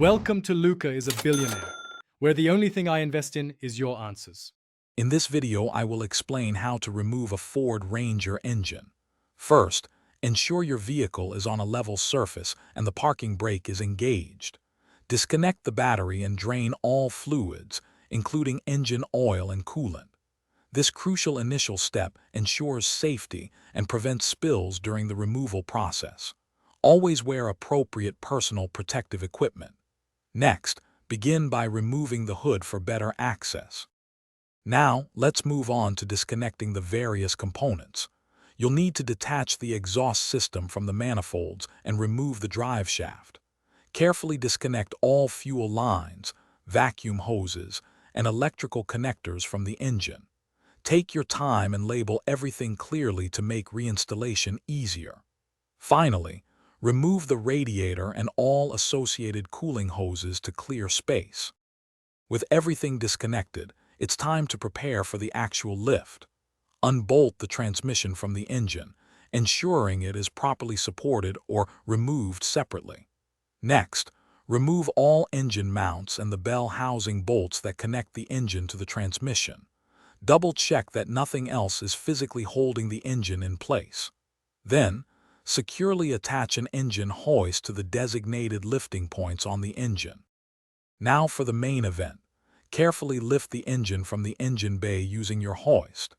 Welcome to Luca is a Billionaire, where the only thing I invest in is your answers. In this video, I will explain how to remove a Ford Ranger engine. First, ensure your vehicle is on a level surface and the parking brake is engaged. Disconnect the battery and drain all fluids, including engine oil and coolant. This crucial initial step ensures safety and prevents spills during the removal process. Always wear appropriate personal protective equipment. Next, begin by removing the hood for better access. Now, let's move on to disconnecting the various components. You'll need to detach the exhaust system from the manifolds and remove the drive shaft. Carefully disconnect all fuel lines, vacuum hoses, and electrical connectors from the engine. Take your time and label everything clearly to make reinstallation easier. Finally, remove the radiator and all associated cooling hoses to clear space. With everything disconnected, it's time to prepare for the actual lift. Unbolt the transmission from the engine, ensuring it is properly supported or removed separately. Next, remove all engine mounts and the bell housing bolts that connect the engine to the transmission. Double-check that nothing else is physically holding the engine in place. Then, securely attach an engine hoist to the designated lifting points on the engine. Now for the main event. Carefully lift the engine from the engine bay using your hoist.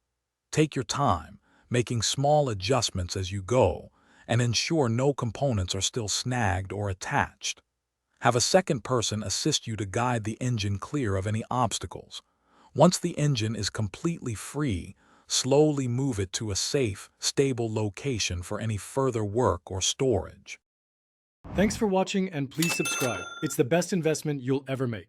Take your time, making small adjustments as you go, and ensure no components are still snagged or attached. Have a second person assist you to guide the engine clear of any obstacles. Once the engine is completely free, slowly move it to a safe, stable location for any further work or storage. Thanks for watching and please subscribe. It's the best investment you'll ever make.